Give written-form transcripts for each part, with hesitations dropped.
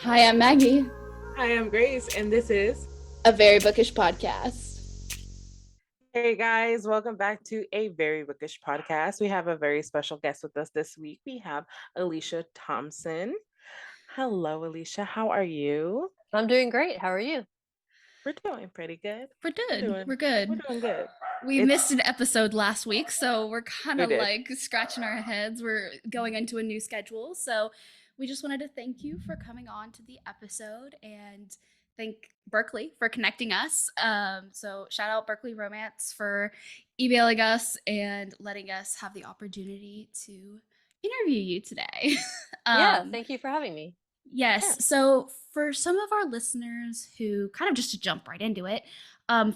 Hi, I'm Maggie, Hi, I'm Grace, and this is. a very bookish podcast. Hey guys, welcome back to a very bookish podcast. We have a very special guest with us this week. We have Alicia Thompson. Hello, Alicia. How are you? I'm doing great. How are you? We're doing pretty good. We're We're good. doing We're we're good. doing good. We missed It's an episode last week, so we're kind we of did. like scratching our heads. We're going into a new schedule, so we just wanted to thank you for coming on to the episode and thank Berkeley for connecting us. So shout out Berkeley Romance for emailing us and letting us have the opportunity to interview you today. Yeah, um, thank you for having me. Yes. Yes. So for some of our listeners who kind of just to jump right into it,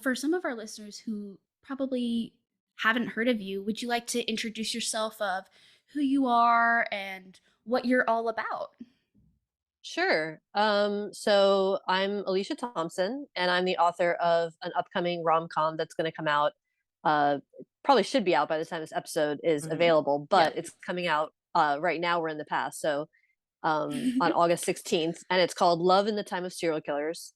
for some of our listeners who probably haven't heard of you, would you like to introduce yourself of who you are and what you're all about? Sure. So I'm Alicia Thompson, and I'm the author of an upcoming rom-com that's going to come out. Uh, Probably should be out by the time this episode is Mhm. available, Yep. but it's coming out right now. We're in the past, so on August 16th, and it's called Love in the Time of Serial Killers.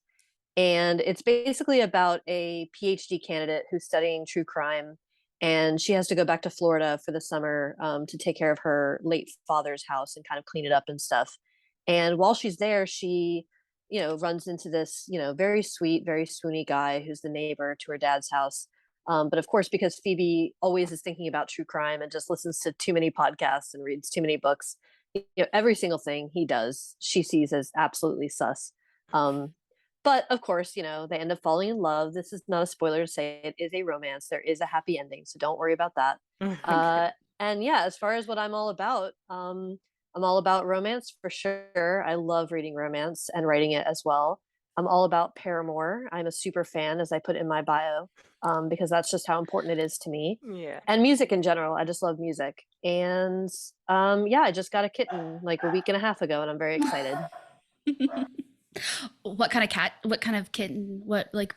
And it's basically about a PhD candidate who's studying true crime, and she has to go back to Florida for the summer to take care of her late father's house and kind of clean it up and stuff. And while she's there, she, runs into this, very sweet, very swoony guy who's the neighbor to her dad's house. But of course, because Phoebe always is thinking about true crime and just listens to too many podcasts and reads too many books, every single thing he does, she sees as absolutely sus. Um, but of course, they end up falling in love. This is not a spoiler to say it is a romance. There is a happy ending, so don't worry about that. Okay. Uh, and yeah, as far as what I'm all about, I'm all about romance for sure. I love reading romance and writing it as well. I'm all about Paramore. I'm a super fan, as I put in my bio, because that's just how important it is to me. Yeah. And music in general. I just love music. And yeah, I just got a kitten like a week and a half ago, and I'm very excited. What kind of cat? What kind of kitten? What like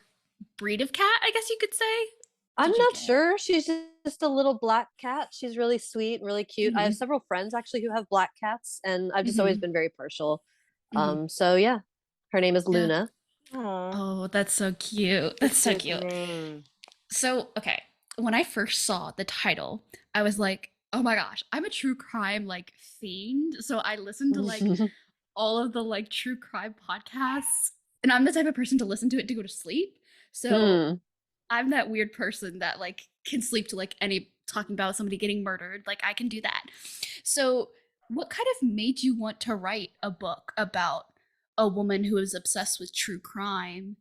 breed of cat? I guess you could say. I'm Did you not get? sure. She's just a little black cat. She's really sweet and really cute. I have Hmm. several friends actually who have black cats, and I've just always Hmm. been very partial. Hmm. So yeah, her name is Yeah. Luna. Oh, Oh, that's so cute. That's it's so a cute cute. name. So, okay, when I first saw the title, I was like, "Oh my gosh, I'm a true crime like fiend." So I listened to like all of the like true crime podcasts, and I'm the type of person to listen to it to go to sleep. So Hmm. I'm that weird person that like can sleep to like any talking about somebody getting murdered. Like I can do that. So, what kind of made you want to write a book about a woman who is obsessed with true crime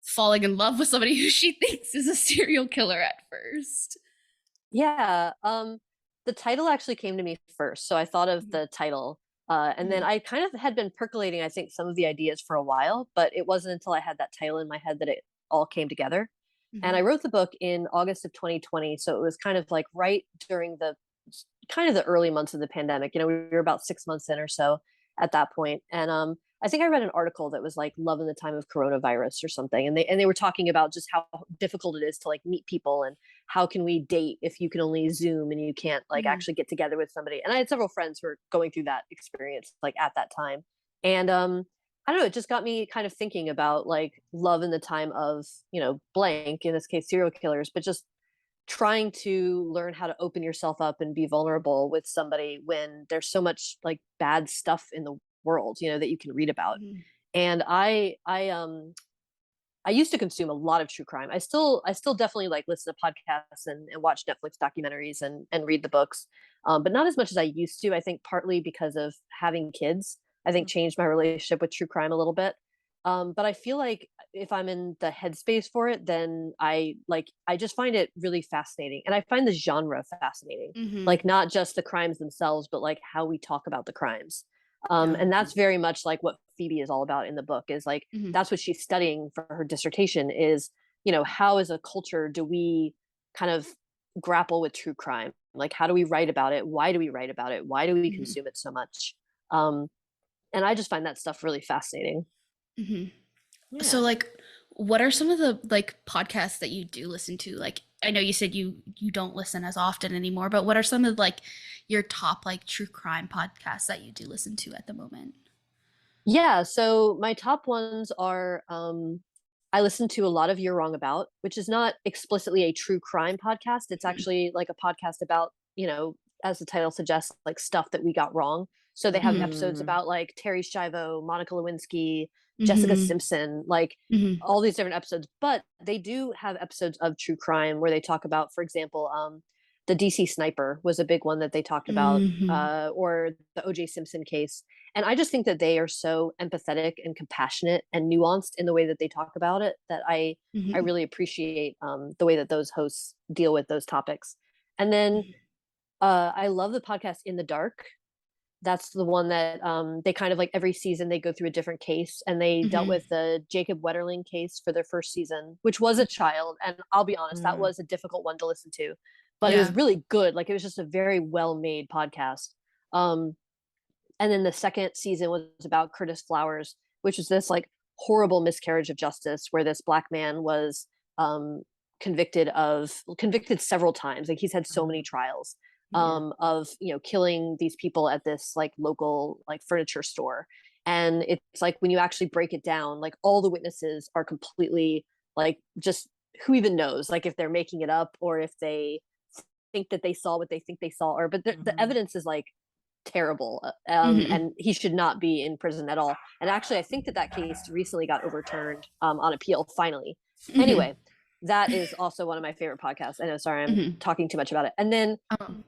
falling in love with somebody who she thinks is a serial killer at first? Yeah. The title actually came to me first, so I thought of Mhm, the title, and then mhm, I kind of had been percolating, I think, some of the ideas for a while, but it wasn't until I had that title in my head that it all came together. And mhm, I wrote the book in August of 2020, so it was kind of like right during the kind of the early months of the pandemic. We were about 6 months in or so at that point, and I think I read an article that was like "Love in the Time of Coronavirus" or something, and they were talking about just how difficult it is to like meet people and how can we date if you can only Zoom and you can't like mhm, actually get together with somebody. And I had several friends who were going through that experience like at that time, and I don't know, it just got me kind of thinking about like love in the time of, blank, in this case, serial killers, but just trying to learn how to open yourself up and be vulnerable with somebody when there's so much like bad stuff in the world, that you can read about. mhm, And I used to consume a lot of true crime. I still definitely like listen to podcasts and watch Netflix documentaries and read the books, but not as much as I used to. I think partly because of having kids, I think mhm, changed my relationship with true crime a little bit. But I feel like if I'm in the headspace for it, then I just find it really fascinating, and I find the genre fascinating. mhm. Like not just the crimes themselves, but like how we talk about the crimes. Yeah. And that's very much like what Phoebe is all about in the book. Is like Mhm, that's what she's studying for her dissertation. Is how as a culture do we kind of grapple with true crime? Like how do we write about it? Why do we write about it? Why do we mhm, consume it so much? Um, and I just find that stuff really fascinating. mhm. So Yeah. like what are some of the like podcasts that you do listen to? Like I know you said you don't listen as often anymore, but what are some of like your top like true crime podcasts that you do listen to at the moment? Yeah, so my top ones are I listen to a lot of You're Wrong About, which is not explicitly a true crime podcast. It's actually like a podcast about, as the title suggests, like stuff that we got wrong. So they have Mhm. episodes Mm, about like Terry Schiavo, Monica Lewinsky, Jessica Mhm. Simpson, like Mhm. all these different episodes. But they do have episodes of true crime where they talk about, for example, the DC Sniper was a big one that they talked about, Mhm. or the OJ Simpson case. And I just think that they are so empathetic and compassionate and nuanced in the way that they talk about it that I Mhm. really appreciate the way that those hosts deal with those topics. And then I love the podcast In the Dark. That's the one that they kind of like every season they go through a different case, and they dealt Mhm. with the Jacob Wetterling case for their first season, which was a child. And I'll be honest, that mm, was a difficult one to listen to, but it was Yeah. really good. Like it was just a very well made podcast. Um, and then the second season was about Curtis Flowers, which was this like horrible miscarriage of justice where this black man was um, convicted several times. Like he's had so many mm, trials yeah. of killing these people at this like local like furniture store. And it's like when you actually break it down, like all the witnesses are completely like just who even knows, like if they're making it up or if they think that they saw what they think they saw, or but the Mhm. evidence is like terrible, Mhm. and he should not be in prison at all. And actually, I think that case recently got overturned on appeal. Finally, Mhm. anyway, that is also one of my favorite podcasts. I know, sorry, I'm Mhm. talking too much about it. And then Um,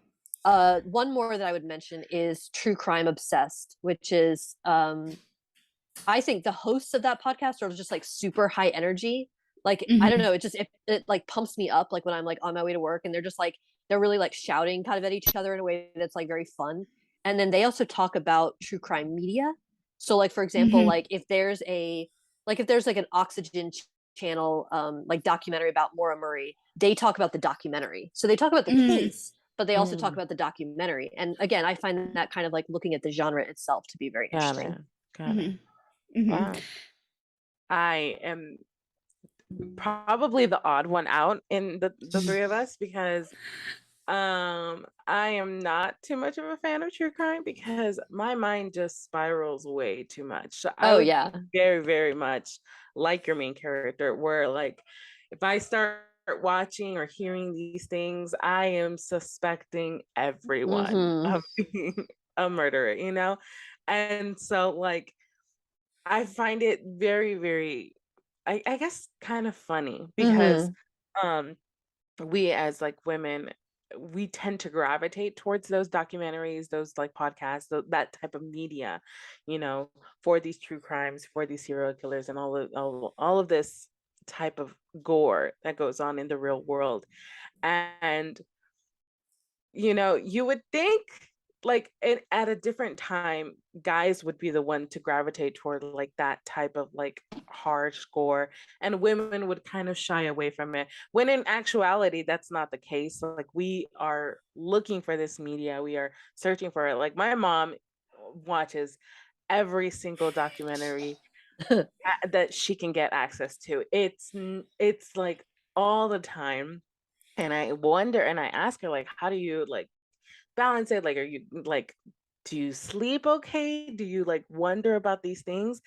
one more that I would mention is True Crime Obsessed, which is I think the hosts of that podcast are just like super high energy. Like I don't mhm. know, it like pumps me up like when I'm like on my way to work and they're just like they're really like shouting kind of at each other in a way that's like very fun. And then they also talk about true crime media. So like for example, Mhm. if there's like an Oxygen channel like documentary about Maura Murray, they talk about the documentary. So they talk about the Mhm. case, but they also talk Mm, about the documentary. And again, I find that kind of like looking at the genre itself to be very got interesting. it. Got it. Mhm. Mhm. Wow. I am probably the odd one out in the three of us because I am not too much of a fan of true crime because my mind just spirals way too much. So I Oh would yeah. be very, very much like your main character, where like if I start watching or hearing these things, I am suspecting everyone Mhm. of being a murderer, you know? And so like I find it very, very I guess kind of funny because Mhm. um we as like women we tend to gravitate towards those documentaries, those like podcasts, that type of media, you know, for these true crimes, for these serial killers, and all of this type of gore that goes on in the real world. And you would think like at a different time, guys would be the one to gravitate toward like that type of like hard score, and women would kind of shy away from it. When in actuality, that's not the case. Like we are looking for this media, we are searching for it. Like my mom watches every single documentary that she can get access to. It's like all the time, and I wonder, and I ask her like, how do you like balance it? Like, are you like, do you sleep okay? Do you like wonder about these things?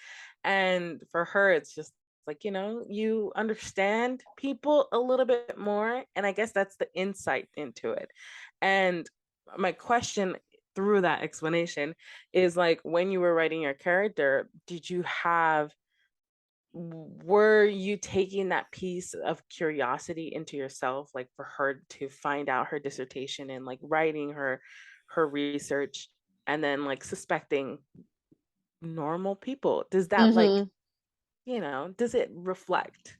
And for her, it's just like, you understand people a little bit more. And I guess that's the insight into it. And my question through that explanation is like, when you were writing your character, were you taking that piece of curiosity into yourself, like for her to find out her dissertation and like writing her research, and then like suspecting normal people? Does that like, Mhm. does it reflect?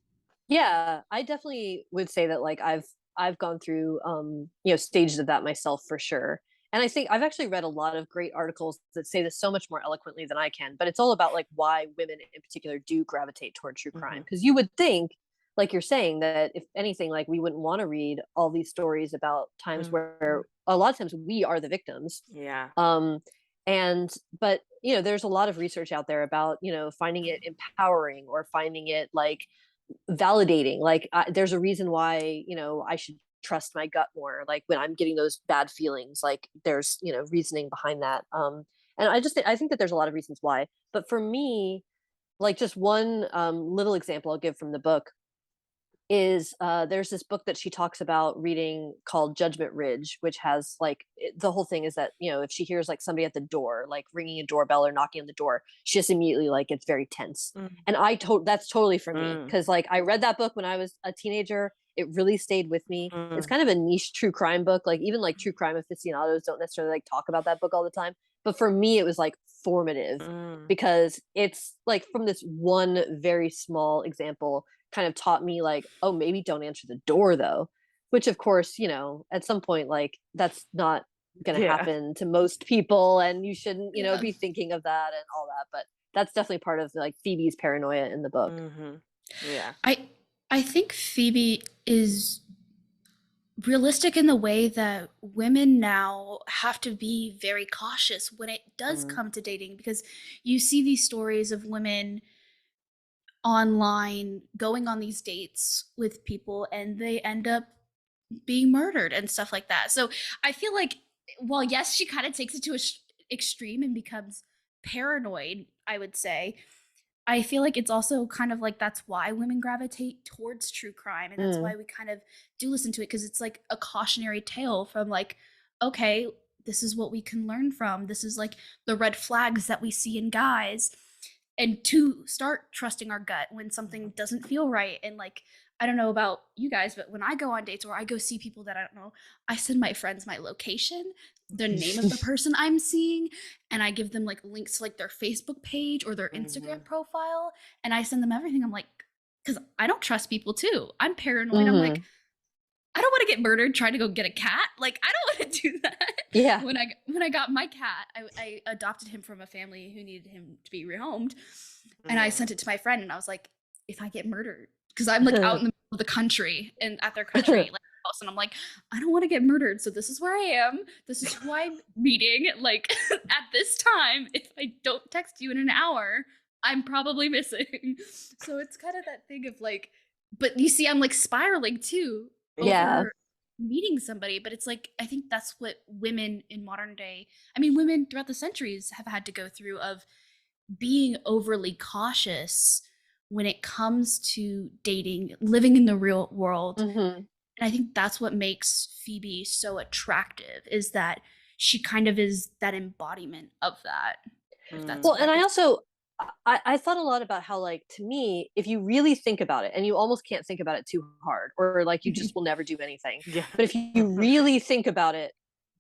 Yeah, I definitely would say that like I've gone through stages of that myself for sure. And I think I've actually read a lot of great articles that say this so much more eloquently than I can, but it's all about like why women in particular do gravitate toward true crime. Hmm. Because you would think, like you're saying, that if anything, like we wouldn't want to read all these stories about times Hmm. where a lot of times we are the victims. Yeah. Um, but there's a lot of research out there about finding it empowering or finding it like validating. Like there's a reason why I should trust my gut more, like when I'm getting those bad feelings, like there's reasoning behind that. And I think that there's a lot of reasons why. But for me, like just one little example I'll give from the book is there's this book that she talks about reading called Judgment Ridge, which has like the whole thing is that, you know, if she hears like somebody at the door, like ringing a doorbell or knocking on the door, she just immediately like gets very tense. Mm, And that's totally for me mm, because like I read that book when I was a teenager. It really stayed with me. It's mm, kind of a niche true crime book. Like even like true crime aficionados don't necessarily like talk about that book all the time. But for me, it was like formative mm. because it's like from this one very small example kind of taught me like, oh, maybe don't answer the door though, which of course, you know, at some point, like that's not going to Yeah. happen to most people. And you shouldn't, you know, Yeah. be thinking of that and all that. But that's definitely part of like Phoebe's paranoia in the book. Hmm. Yeah. I think Phoebe is realistic in the way that women now have to be very cautious when it does Mm, come to dating, because you see these stories of women online going on these dates with people and they end up being murdered and stuff like that. So I feel like, well, yes, she kind of takes it to a extreme and becomes paranoid, I would say. I feel like it's also kind of like that's why women gravitate towards true crime, and that's Mm, why we kind of do listen to it, because it's like a cautionary tale from like, okay, this is what we can learn from. This is like the red flags that we see in guys, and to start trusting our gut when something doesn't feel right. And like, I don't know about you guys, but when I go on dates or I go see people that I don't know, I send my friends my location, the name of the person I'm seeing, and I give them like links to like their Facebook page or their mm-hmm. Instagram profile, and I send them everything. I'm like, because I don't trust people too. I'm paranoid. I'm like, hmm. I don't want to get murdered trying to go get a cat. Like, I don't want to do that. Yeah. When I got my cat, I adopted him from a family who needed him to be rehomed, and I Mm. sent it to my friend, and I was like, if I get murdered, because I'm like out in the middle of the country and at their country like house, and I'm like, I don't want to get murdered, so this is where I am. This is who I'm meeting. Like at this time, if I don't text you in an hour, I'm probably missing. So it's kind of that thing of like, but you see, I'm like spiraling too Yeah. over meeting somebody. But it's like, I think that's what women in modern day, I mean, women throughout the centuries have had to go through, of being overly cautious when it comes to dating, living in the real world. Hmm. And I think that's what makes Phoebe so attractive, is that she kind of is that embodiment of that, if that's Well, Mm. and I I could. also I thought a lot about how like to me, if you really think about it, and you almost can't think about it too hard, or like you just will never do anything. Yeah. But if you really think about it,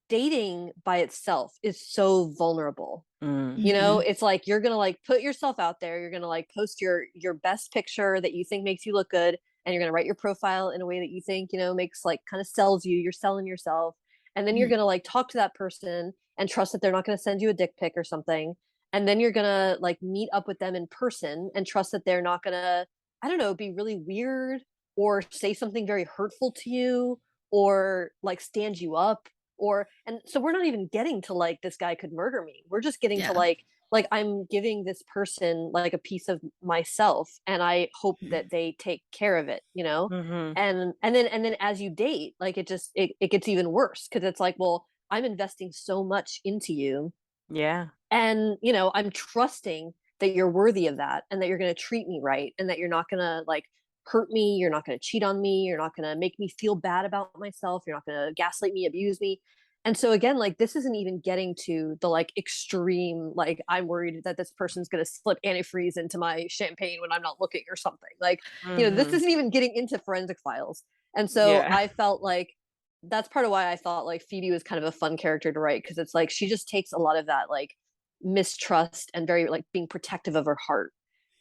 dating by itself is so vulnerable. Mm. You know, Mhm. it's like you're gonna like put yourself out there, you're gonna like post your best picture that you think makes you look good, and you're gonna write your profile in a way that you think, you know, makes like kind of sells you, you're selling yourself. And then you're Mhm. gonna like talk to that person and trust that they're not gonna send you a dick pic or something. And then you're gonna like meet up with them in person and trust that they're not gonna, I don't know, be really weird or say something very hurtful to you or like stand you up or and so we're not even getting to like this guy could murder me. We're just getting to Yeah. like I'm giving this person like a piece of myself and I hope Mhm. that they take care of it, you know? Mm-hmm. And then as you date, like it gets even worse because it's like, well, I'm investing so much into you Yeah. and you know, I'm trusting that you're worthy of that and that you're going to treat me right and that you're not going to like hurt me, you're not going to cheat on me, you're not going to make me feel bad about myself, you're not going to gaslight me, abuse me. And so again, like this isn't even getting to the like extreme like I'm worried that this person's going to slip antifreeze into my champagne when I'm not looking or something. Like, you know, this Mm-hmm. isn't even getting into forensic files. And so Yeah. I felt like that's part of why I thought like Phoebe was kind of a fun character to write because it's like she just takes a lot of that like mistrust and very like being protective of her heart.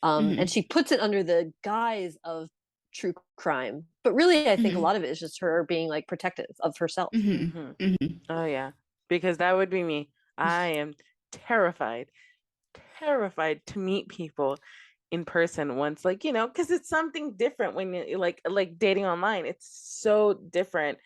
And Mhm. she puts it under the guise of true crime. But really, I think a Mhm. lot of it is just her being like protective of herself. Mhm. Mm-hmm. Mhm. Oh yeah. Because that would be me. I am terrified, terrified to meet people in person once, like, because it's something different when you like dating online. It's so different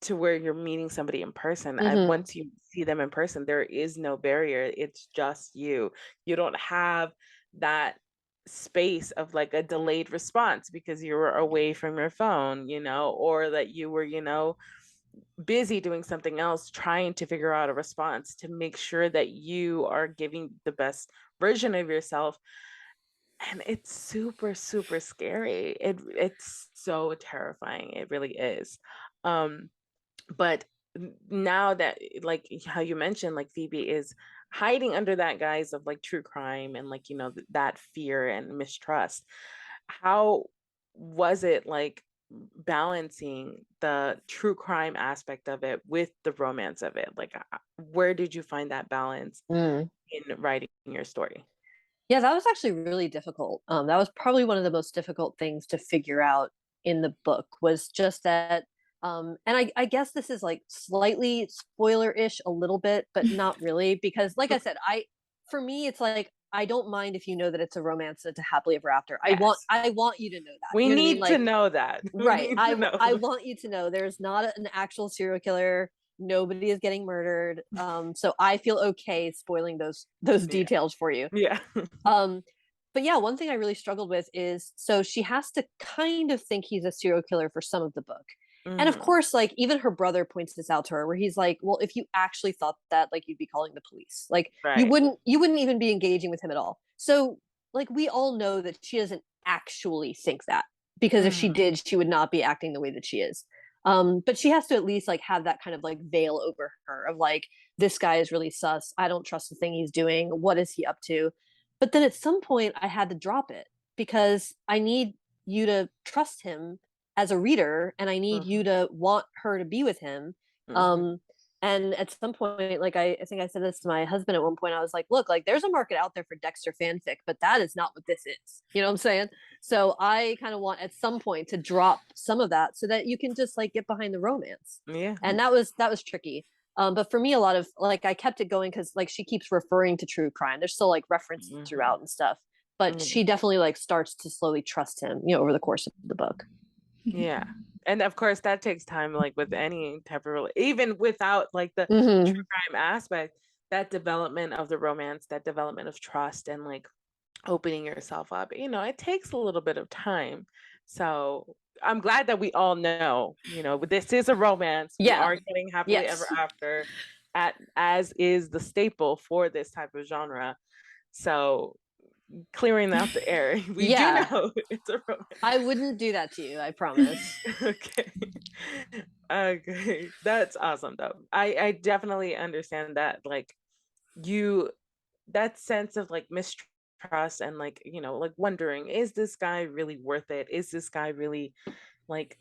to where you're meeting somebody in person. Hmm. Once you see them in person, there is no barrier. It's just you. You don't have that space of like a delayed response because you were away from your phone, or that you were, busy doing something else, trying to figure out a response to make sure that you are giving the best version of yourself. And it's super, super scary. It's so terrifying. It really is. Um, but now that, like how you mentioned, like Phoebe is hiding under that guise of like true crime and like, that fear and mistrust. How was it like balancing the true crime aspect of it with the romance of it? Like, where did you find that balance Mm. in writing your story? Yeah, that was actually really difficult. That was probably one of the most difficult things to figure out in the book was just that. And I guess this is like slightly spoiler-ish a little bit, but not really, because like I said, for me, it's like I don't mind if you know that it's a romance and it's a happily ever after. Yes. I want you to know that. We You know what I mean? need to Like, know that. We right. need to know. I want you to know there's not an actual serial killer. Nobody is getting murdered. So I feel okay spoiling those Yeah. details for you. Yeah. Um, but yeah, one thing I really struggled with is so she has to kind of think he's a serial killer for some of the book. And of Mhm. course, like even her brother points this out to her where he's like, well, if you actually thought that, like you'd be calling the police. Like Right. you wouldn't even be engaging with him at all. So like we all know that she doesn't actually think that because if she Mhm. did, she would not be acting the way that she is. But she has to at least like have that kind of like veil over her of like, this guy is really sus. I don't trust the thing he's doing. What is he up to? But then at some point, I had to drop it because I need you to trust him as a reader, and I need you Mhm. to want her to be with him. Mhm. Um, and at some point, like I think I said this to my husband at one point, I was like, look, like there's a market out there for Dexter fanfic, but that is not what this is. You know what I'm saying? So I kind of want at some point to drop some of that so that you can just like get behind the romance. Yeah. And that was tricky. But for me, a lot of like I kept it going because like she keeps referring to true crime. There's still like references Mhm. throughout and stuff, but Yeah. she definitely like starts to slowly trust him, you know, over the course of the book. Yeah. And of course that takes time, like with any type of even without like the true Hmm. crime aspect, that development of the romance, that development of trust and like opening yourself up, it takes a little bit of time. So I'm glad that we all know, this is a romance. We Yeah. are getting happily ever Yes. after as is the staple for this type of genre. So clearing out the air, we do Yeah. know it's a romance. I wouldn't do that to you. I promise. Okay. Okay. That's awesome though. I definitely understand that like you that sense of like mistrust and like, like wondering, is this guy really worth it? Is this guy really like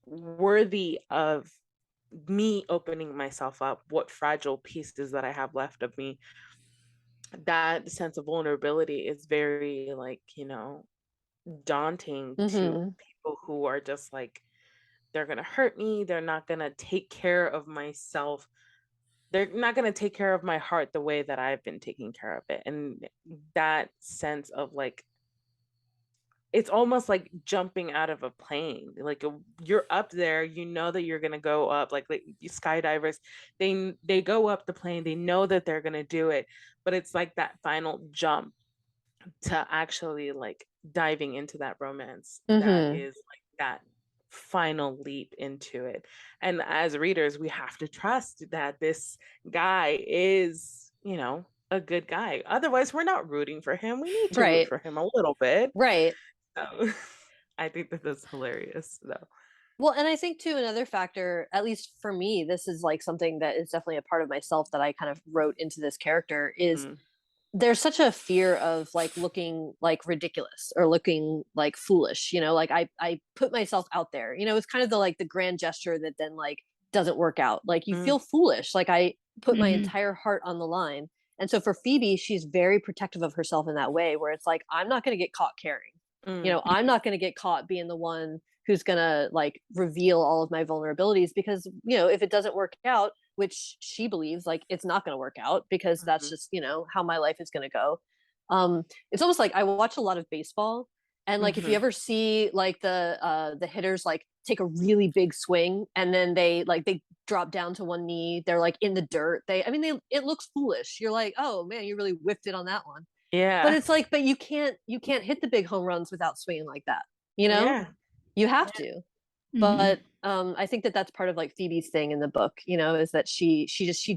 worthy of me opening myself up? What fragile pieces that I have left of me? That sense of vulnerability is very like, daunting to Hmm. people who are just like they're going to hurt me. They're not going to take care of myself. They're not going to take care of my heart the way that I've been taking care of it. And that sense of like, it's almost like jumping out of a plane. Like you're up there, you know that you're going to go up. Like skydivers, they go up the plane. They know that they're going to do it, but it's like that final jump to actually like diving into that romance that Hmm. is like that final leap into it. And as readers, we have to trust that this guy is, a good guy. Otherwise, we're not rooting for him. We need to root Right. for him a little bit. Right. So I think that that's hilarious though. Well, and I think too another factor, at least for me, this is like something that is definitely a part of myself that I kind of wrote into this character is Mm, there's such a fear of like looking like ridiculous or looking like foolish, you know, like I put myself out there, you know, it's kind of the like the grand gesture that then like doesn't work out. Like you mm, feel foolish. Like I put my Mhm. entire heart on the line. And so for Phoebe, she's very protective of herself in that way where it's like, I'm not going to get caught caring. You mm, know, I'm not going to get caught being the one who's going to like reveal all of my vulnerabilities because, you know, if it doesn't work out, which she believes like it's not going to work out because that's mhm, just, you know, how my life is going to go. It's almost like I watch a lot of baseball, and like if you mhm. ever see like the hitters like take a really big swing and then they drop down to one knee, they're like in the dirt. They I mean they it looks foolish. You're like, "Oh man, you really whiffed it on that one." But Yeah. it's like but you can't hit the big home runs without swinging like that. You know? Yeah. You have to. Mhm. But I think that that's part of like Phoebe's thing in the book, is that she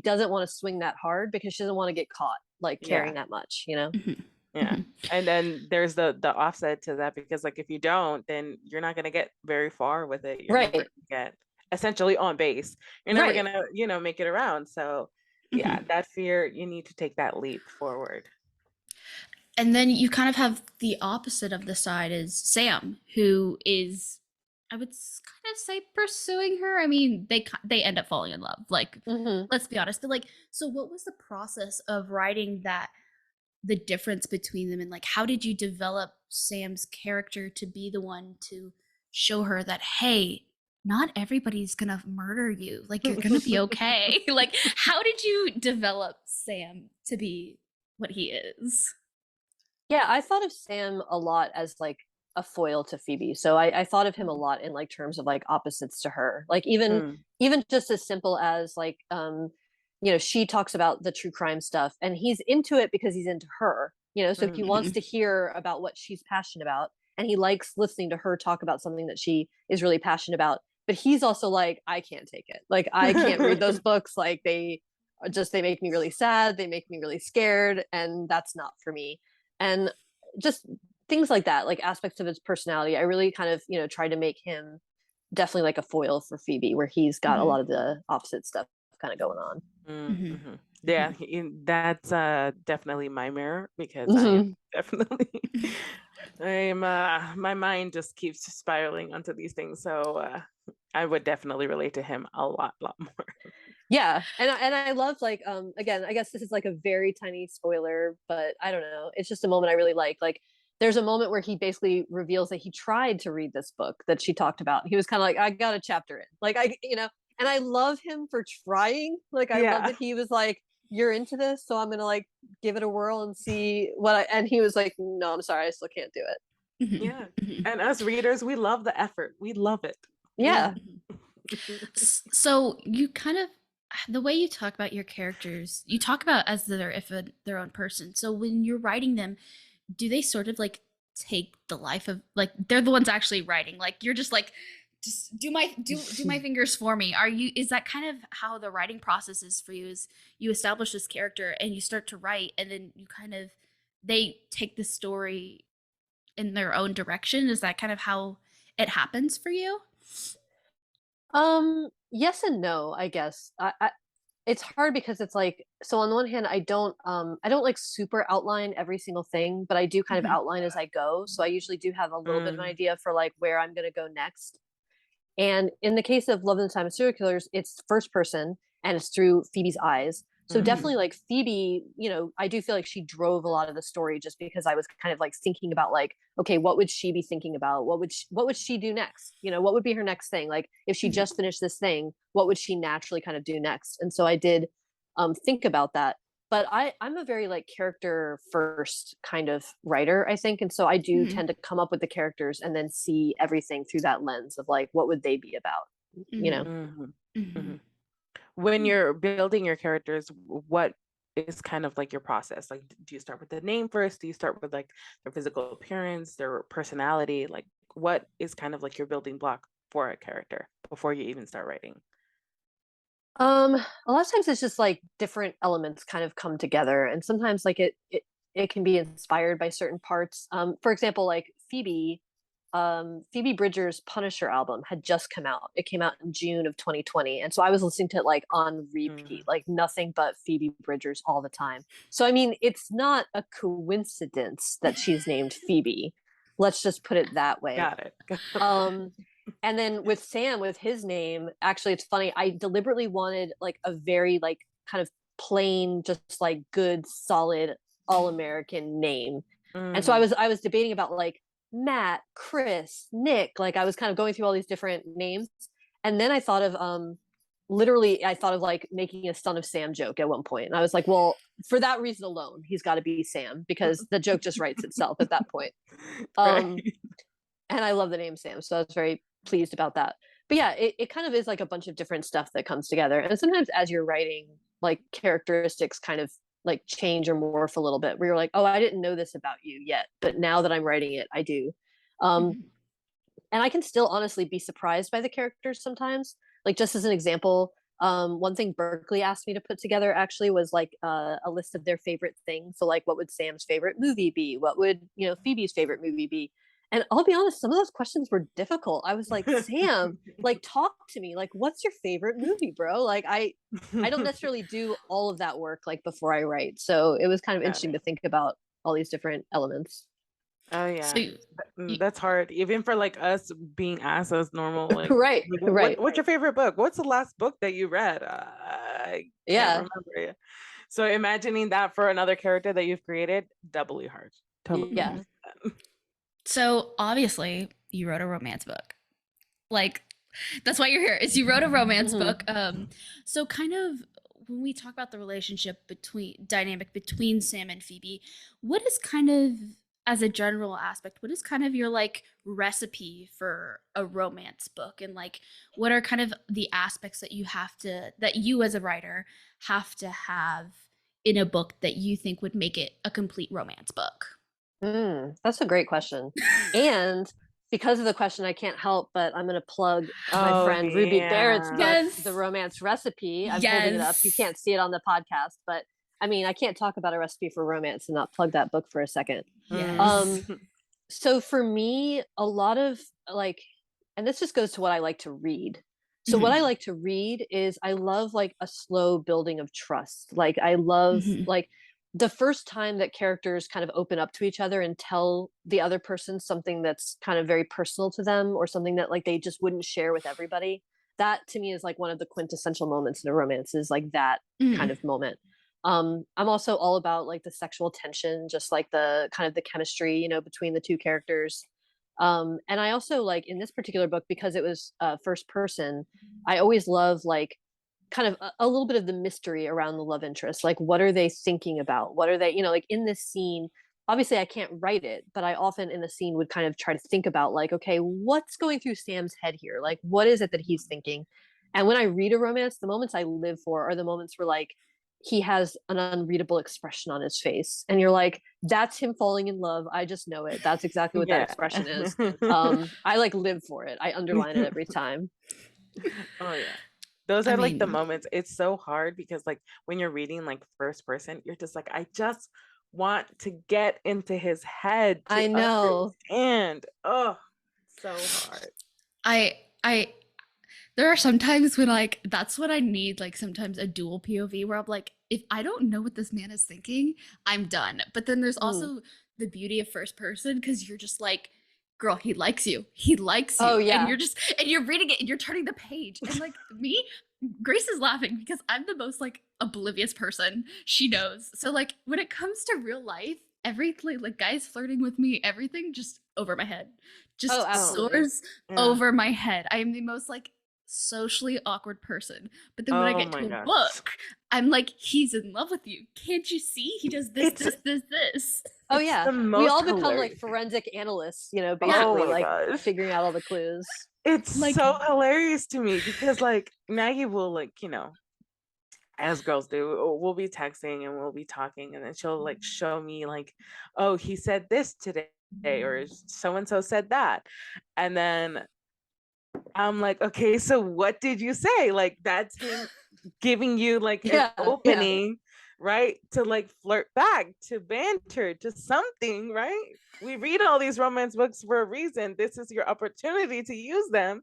doesn't want to swing that hard because she doesn't want to get caught like Yeah. carrying that much. Mhm. Yeah. Mhm. And then there's the offset to that, because like if you don't, then you're not gonna get very far with it. You're never Right. gonna get essentially on base. You're never Right. gonna, make it around. So yeah, Mhm. that fear, you need to take that leap forward. And then you kind of have the opposite of the side is Sam, who is, I would kind of say, pursuing her. I mean, they end up falling in love. Like, Hmm. let's be honest. But like, so what was the process of writing that, the difference between them, and like, how did you develop Sam's character to be the one to show her that, hey, not everybody's gonna murder you. Like, you're gonna be okay. Like, how did you develop Sam to be what he is? Yeah, I thought of Sam a lot as like a foil to Phoebe. So I thought of him a lot in like terms of like opposites to her. Like Mm, even just as simple as like she talks about the true crime stuff and he's into it because he's into her. So he wants Mhm. to hear about what she's passionate about and he likes listening to her talk about something that she is really passionate about. But he's also like, I can't take it. Like I can't read those books. Like they make me really sad, they make me really scared, and that's not for me. And just things like that, like aspects of his personality. I really kind of, try to make him definitely like a foil for Phoebe, where he's got a Mhm. lot of the opposite stuff kind of going on. Mhm. mhm. Yeah, Mhm. that's definitely my mirror, because I am Hmm. definitely I'm my mind just keeps spiraling onto these things. So I would definitely relate to him a lot more. Yeah, and I love like again, I guess this is like a very tiny spoiler, but I don't know. It's just a moment I really like. Like there's a moment where he basically reveals that he tried to read this book that she talked about. He was kind of like, I got a chapter in. Like and I love him for trying. Like I love Yeah. that he was like, you're into this, so I'm gonna like give it a whirl and see what I and he was like, no, I'm sorry, I still can't do it. Mhm. Yeah. Mhm. And us readers, we love the effort. We love it. We Yeah. Mhm. So you kind of, the way you talk about your characters, you talk about as their, if their own person. So when you're writing them, do they sort of like take the life of, like, they're the ones actually writing? Like, you're just like, just do my fingers for me. Are you, is that kind of how the writing process is for you? Is you establish this character and you start to write, and then you kind of, they take the story in their own direction? Is that kind of how it happens for you? Yes and no, I guess. It's hard because it's like, so on the one hand, I don't like super outline every single thing, but I do kind of Mhm. outline as I go. So I usually do have a little bit of an Mm, idea for like where I'm going to go next. And in the case of Love in the Time of Serial Killers, it's first person and it's through Phoebe's eyes. So mhm. Mhm. definitely like Phoebe, I do feel like she drove a lot of the story just because I was kind of like thinking about like, okay, what would she be thinking about? What would she do next? What would be her next thing? Like if she Mhm. just finished this thing, what would she naturally kind of do next? And so I did think about that. But I'm a very like character first kind of writer, I think. And so I do Mhm. tend to come up with the characters and then see everything through that lens of like, what would they be about? You know? Mhm. Mhm. Mhm. Mhm. When Hmm. you're building your characters, what is kind of like your process? Like, do you start with the name first? Do you start with like their physical appearance, their personality? Like, what is kind of like your building block for a character before you even start writing? A lot of times it's just like different elements kind of come together, and sometimes like it can be inspired by certain parts. For example, like Phoebe Bridgers' Punisher album had just come out. It came out in June of 2020, and so I was listening to it like on repeat, Mhm. like nothing but Phoebe Bridgers all the time. So I mean, it's not a coincidence that she's named Phoebe. Let's just put it that way. Got it. Um, and then with Sam, with his name, actually, it's funny. I deliberately wanted like a very like kind of plain, just like good, solid, all American name. And so I Mm, was I was debating about like Matt, Chris, Nick. Like I was kind of going through all these different names, and then I thought of literally I thought of like making a Son of Sam joke at one point, and I was like, well, for that reason alone, he's got to be Sam because the joke just writes itself at that point. Um, right. and I love the name Sam, so I was very pleased about that. But yeah, it kind of is like a bunch of different stuff that comes together. And sometimes as you're writing, like characteristics kind of like change or morph a little bit where you're like, oh, I didn't know this about you yet, but now that I'm writing it, I do. Um, Mhm. And I can still honestly be surprised by the characters sometimes. Like, just as an example, one thing Berkeley asked me to put together actually was like a list of their favorite things. So like, what would Sam's favorite movie be? What would, Phoebe's favorite movie be? And I'll be honest, some of those questions were difficult. I was like, Sam, like, talk to me. Like, what's your favorite movie, bro? Like, I don't necessarily do all of that work like before I write. So it was kind of Got interesting to it. think about all these different elements. Oh So yeah. you, That's hard. Even for like us being asked as normal, like, Right, right. what's your favorite book? What's the last book that you read? I can't Yeah. remember it. So imagining that for another character that you've created, doubly hard. Totally Yeah. understand. so obviously you wrote a romance book. Like that's why you're here. Is you wrote a romance Mhm. book. So kind of when we talk about the relationship between dynamic between Sam and Phoebe, what is kind of as a general aspect, what is kind of your like recipe for a romance book and like what are kind of the aspects that that you as a writer have to have in a book that you think would make it a complete romance book? That's a great question. And because of the question, I can't help but I'm going to plug my Oh friend Ruby Barrett's yeah. book, The Yes. Romance Recipe. I'm holding it up. You Yes. can't see it on the podcast, but I mean, I can't talk about a recipe for romance and not plug that book for a second. Yes. Um, so for me, a lot of like, and this just goes to what I like to read. So what I Mhm. like to read is I love like a slow building of trust. Like I love Mhm. like the first time that characters kind of open up to each other and tell the other person something that's kind of very personal to them or something that like they just wouldn't share with everybody. That to me is like one of the quintessential moments in a romance is like that kind Mhm. of moment. I'm also all about like the sexual tension, just like the kind of the chemistry, between the two characters. And I also like in this particular book because it was first person. I always love like kind of a little bit of the mystery around the love interest. Like, what are they thinking about? What are they, like in this scene? Obviously, I can't write it, but I often in the scene would kind of try to think about like, okay, what's going through Sam's head here? Like, what is it that he's thinking? And when I read a romance, the moments I live for are the moments where like he has an unreadable expression on his face and you're like, that's him falling in love. I just know it. That's exactly what that Yeah. expression is. I like live for it. I underline it every time. Oh yeah. Those I are like the mean, moments. It's so hard because like when you're reading like first person, you're just like, I just want to get into his head to I know. understand. Oh, so hard. I there are sometimes when like that's what I need, like sometimes a dual POV where I'm like, if I don't know what this man is thinking, I'm done. But then there's Mm. also the beauty of first person because you're just like, girl, he likes you. He likes Oh you. And yeah. you're just and you're reading it and you're turning the page. And like me, Grace is laughing because I'm the most like oblivious person she knows. So like when it comes to real life, everything like guys flirting with me, everything just over my head. Oh, Just Oh, absolutely. soars yeah. over my head. I am the most like socially awkward person. But then when I Oh get my to a gosh. book, I'm like, he's in love with you. Can't you see? He does this, It's this, this, this. Oh it's yeah. the We most all become like hilarious. forensic analysts, Yeah. Oh basically my like gosh. figuring out all the clues. It's Like, so hilarious to me because like Maggie will like, as girls do, we'll be texting and we'll be talking and then she'll like show me like, oh, he said this today or so and so said that. And then I'm like, okay, so what did you say? Like that's him giving you like an Yeah, yeah. opening, right? To like flirt back, to banter, to something, right? We read all these romance books for a reason. This is your opportunity to use them.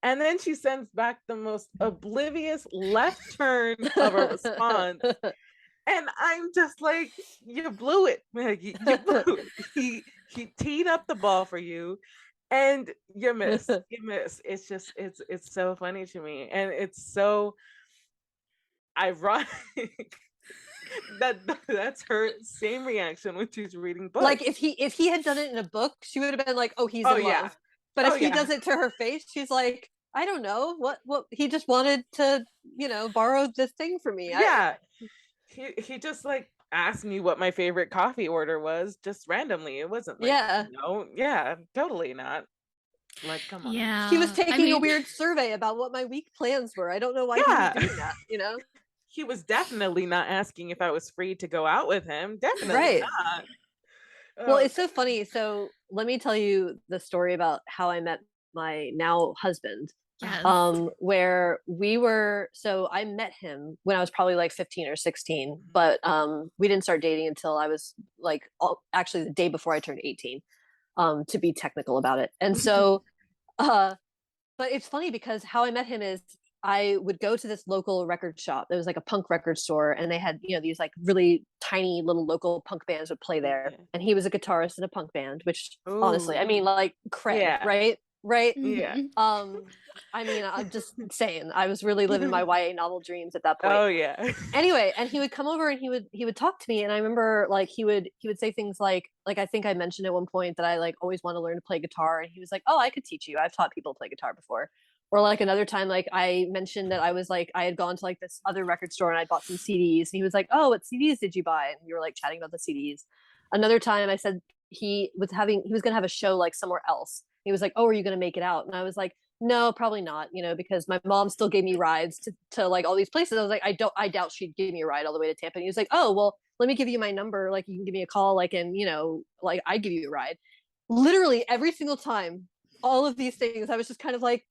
And then she sends back the most oblivious left turn of a response. And I'm just like, you blew it, Maggie. You blew it. He teed up the ball for you and you missed. You missed. It's just it's so funny to me. And it's so ironic that that's her same reaction when she's reading Like books. if he had done it in a book, she would have been like, "Oh, he's Oh in yeah. love." But Oh if he yeah. does it to her face, she's like, "I don't know. What he just wanted to, borrow this thing from me." I Yeah. He just like asked me what my favorite coffee order was just randomly. It wasn't like, Yeah. yeah, totally not. Like, come on. He was yeah. I taking a mean, weird survey about what my week plans were. I don't know why he was Yeah. doing that. He was definitely not asking if I was free to go out with him. Definitely Right. not. Well, Oh, it's so funny. So let me tell you the story about how I met my now husband, Yes. where I met him when I was probably like 15 or 16, but we didn't start dating until I was like actually the day before I turned 18, to be technical about it. And so, uh, but it's funny because how I met him is I would go to this local record shop. It was like a punk record store, and they had, these like really tiny little local punk bands would play there. Yeah. And he was a guitarist in a punk band, which honestly, I Ooh. mean, like cred, Yeah. right? Right. Yeah. Mhm. I mean, I'm just saying, I was really living my YA novel dreams at that point. Oh yeah. Anyway, and he would come over and he would talk to me, and I remember like he would say things like I think I mentioned at one point that I like always want to learn to play guitar, and he was like, "Oh, I could teach you. I've taught people to play guitar before." Or like another time, like I mentioned that I was like I had gone to like this other record store and I bought some CDs, and he was like, "Oh, what CDs did you buy?" And we were like chatting about the CDs. Another time, I said he was going to have a show like somewhere else. He was like, "Oh, are you going to make it out?" And I was like, no, probably not, because my mom still gave me rides to like all these places. I was like, I doubt she'd give me a ride all the way to Tampa. And he was like, oh, well, let me give you my number. Like, you can give me a call, like, and, like, I'd give you a ride. Literally every single time, all of these things, I was just kind of like,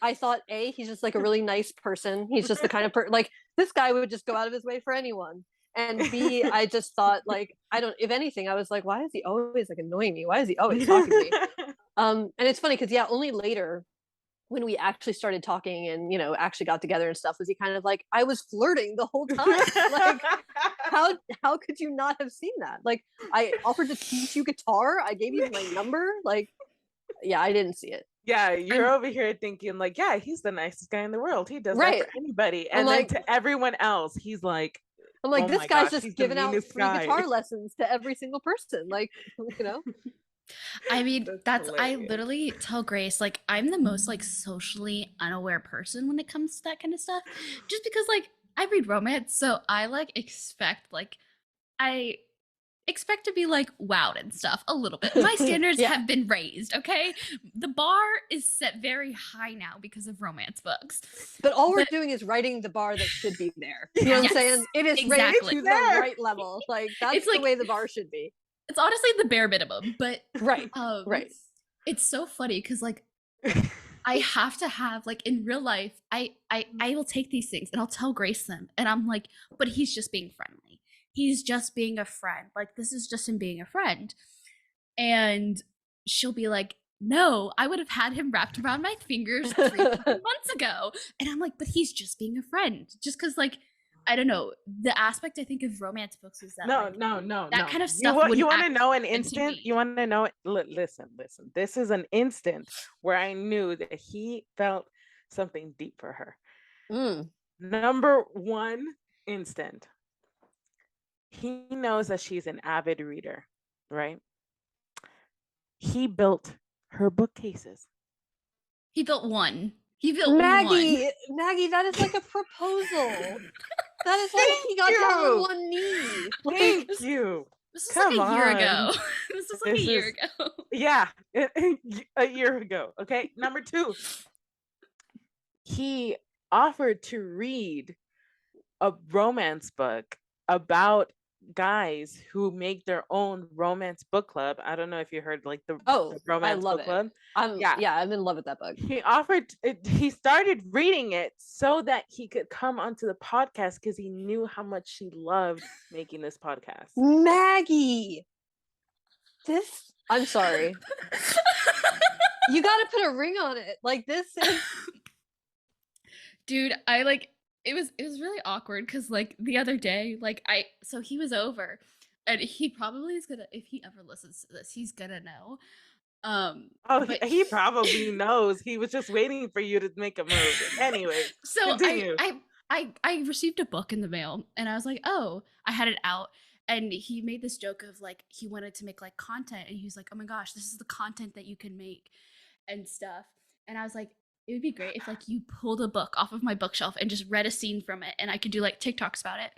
I thought, A, he's just like a really nice person. He's just the kind of like, this guy would just go out of his way for anyone. And B, I just thought, like, if anything, I was like, why is he always like annoying me? Why is he always talking to me? And it's funny because, yeah, only later when we actually started talking and actually got together and stuff was he kind of like, I was flirting the whole time. Like, how could you not have seen that? Like, I offered to teach you guitar, I gave you my number. Like, yeah, I didn't see it. Yeah, you're over here thinking like, yeah, he's the nicest guy in the world. He does that Right. for anybody. I'm And then like, to everyone else, he's like, I'm like, oh this my guy's gosh, just he's the giving out meanest free guy. guitar lessons to every single person. Like, I mean, That's I hilarious. literally tell Grace, like, I'm the most like socially unaware person when it comes to that kind of stuff. Just because like I read romance, so I like I expect to be like wowed and stuff a little bit. My standards Yeah. have been raised, okay? The bar is set very high now because of romance books. But all we're doing is writing the bar that should be there. You know what Yes, I'm saying? It is exactly. raised to the right level. Like, that's It's the like way the bar should be. it's honestly the bare minimum, but Right. um Right. it's so funny because like I have to have like in real life, I will take these things and I'll tell Grace them, and I'm like, but he's just being friendly. He's just being a friend. Like this is just him being a friend, and she'll be like, no, I would have had him wrapped around my fingers 3 months ago, and I'm like, but he's just being a friend, just because like. I don't know. The aspect I think of romance books is that No. that kind of You stuff want wouldn't to know an happen to instant? me. You want to know it? Listen. This is an instant where I knew that he felt something deep for her. Mm. Number one instant. He knows that she's an avid reader, right? He built her bookcases. He built one. He built Maggie, one. Maggie, that is like a proposal. That is like he got down on one knee. Thank This, you. this was Come like a year on. ago. This was like This a year is- ago. Yeah, a year ago. Okay. Number two, he offered to read a romance book about guys who make their own romance book club. I don't know if you heard like the Oh, I romance love book it. club. Yeah, I'm in love with that book. He started reading it so that he could come onto the podcast because he knew how much she loved making this podcast. Maggie, I'm sorry. You got to put a ring on it. Like this is Dude, I like it was really awkward because like the other day, like so he was over and he probably is gonna if he ever listens to this, he's gonna know. Oh, But he probably knows. He was just waiting for you to make a move. Anyway, so continue. I received a book in the mail and I was like, oh, I had it out. And he made this joke of like he wanted to make like content and he was like, oh my gosh, this is the content that you can make and stuff. And I was like, it would be great if like you pulled a book off of my bookshelf and just read a scene from it and I could do like TikToks about it.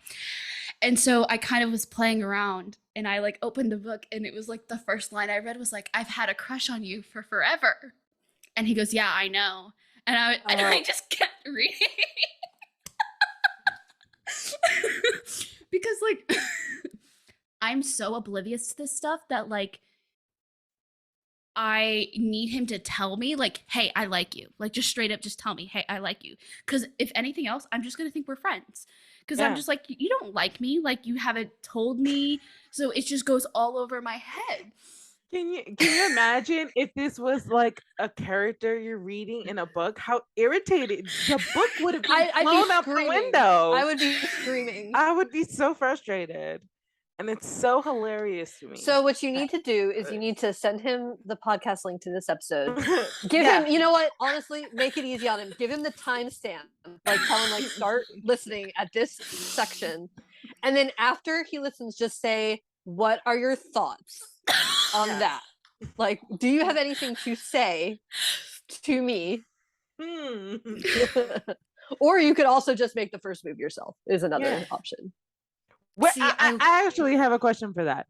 And so I kind of was playing around and I like opened the book and it was like the first line I read was like, I've had a crush on you for forever. And he goes, yeah, I know. And I just kept reading. Because like I'm so oblivious to this stuff that like I need him to tell me, like, hey, I like you. Like, just straight up, just tell me, hey, I like you. Because if anything else, I'm just going to think we're friends. Because I'm Yeah. just like, you don't like me. Like, you haven't told me. So it just goes all over my head. Can you imagine if this was like a character you're reading in a book? How irritated the book would have been I'd be blown out the screaming. window. I would be screaming. I would be so frustrated. And it's so hilarious to me. So what you need to do is you need to send him the podcast link to this episode. Give Yeah. him, you know what? Honestly, make it easy on him. Give him the timestamp. Like tell him like start listening at this section. And then after he listens, just say, what are your thoughts on that? Like, do you have anything to say to me? Or you could also just make the first move yourself is another option. Well, See, I actually have a question for that.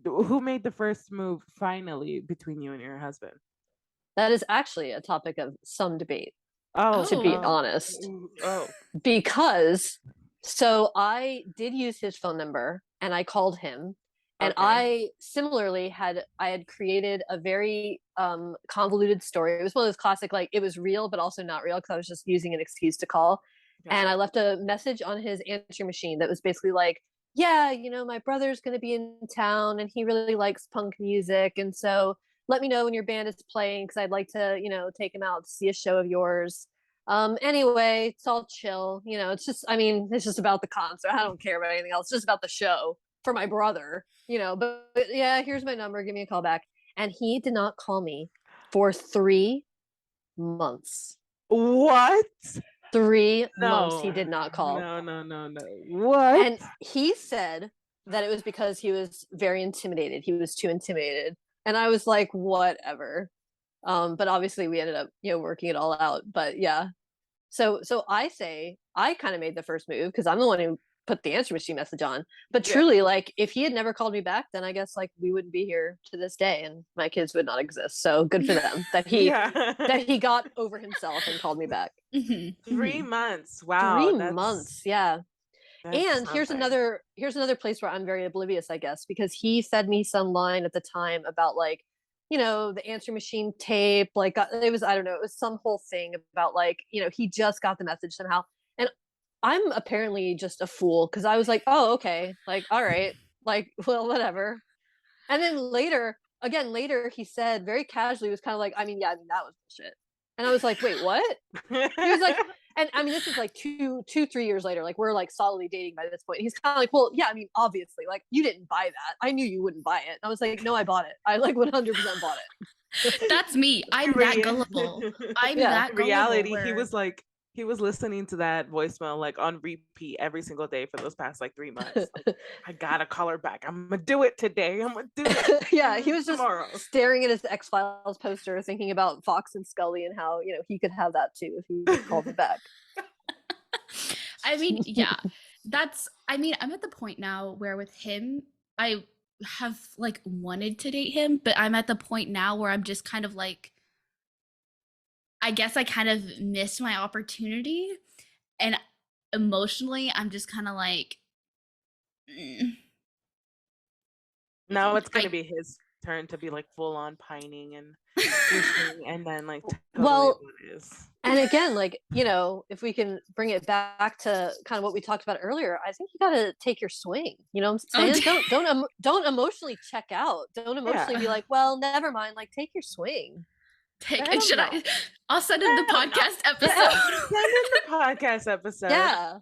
Who made the first move finally between you and your husband? That is actually a topic of some debate. Oh, to be honest. Oh. Because so I did use his phone number and I called him. And I similarly had created a very convoluted story. It was one of those classic, like it was real, but also not real because I was just using an excuse to call. And I left a message on his answering machine that was basically like, yeah, you know, my brother's going to be in town and he really likes punk music. And so let me know when your band is playing because I'd like to, you know, take him out to see a show of yours. Anyway, it's all chill. You know, it's just, I mean, it's just about the concert. I don't care about anything else. It's just about the show for my brother, you know, but yeah, here's my number. Give me a call back. And he did not call me for 3 months. What? 3 months he did not call. No. What? And he said that it was because he was very intimidated. He was too intimidated. And I was like, whatever. But obviously we ended up, you know, working it all out. But yeah. So I say I kind of made the first move because I'm the one who put the answer machine message on. But truly, like if he had never called me back, then I guess like we wouldn't be here to this day and my kids would not exist. So good for them that he that he got over himself and called me back. 3 months. Wow. 3 months, yeah. And here's something. another place where I'm very oblivious, I guess, because he fed me some line at the time about like, you know, the answer machine tape, like it was, I don't know, it was some whole thing about like, you know, he just got the message somehow. And I'm apparently just a fool because I was like, oh, okay, like, all right, like, well, whatever. And then later he said very casually, was kind of like, I mean, that was bullshit. And I was like, wait, what? He was like, and I mean, this is like 3 years later, like we're like solidly dating by this point. He's kind of like, well, yeah, I mean, obviously, like you didn't buy that. I knew you wouldn't buy it. And I was like, no, I bought it. I like 100% bought it. That's me. I'm that gullible. I'm that gullible. Reality, he was listening to that voicemail like on repeat every single day for those past like 3 months. Like, I gotta call her back. I'm gonna do it today. I'm gonna do it. Yeah, he was just tomorrow. Staring at his X-Files poster, thinking about Fox and Scully and how, you know, he could have that too if he called me back. I mean, yeah, I'm at the point now where with him, I have like wanted to date him, but I'm at the point now where I'm just kind of like, I guess I kind of missed my opportunity, and emotionally I'm just kind of like now it's gonna be his turn to be like full on pining and wishing, and then like totally and again, like, you know, if we can bring it back to kind of what we talked about earlier, I think you got to take your swing. You know what I'm saying? Don't emotionally check out. Don't emotionally be like, well, never mind. Like, take your swing. I'll send in the podcast episode. Send in the podcast episode. Yeah.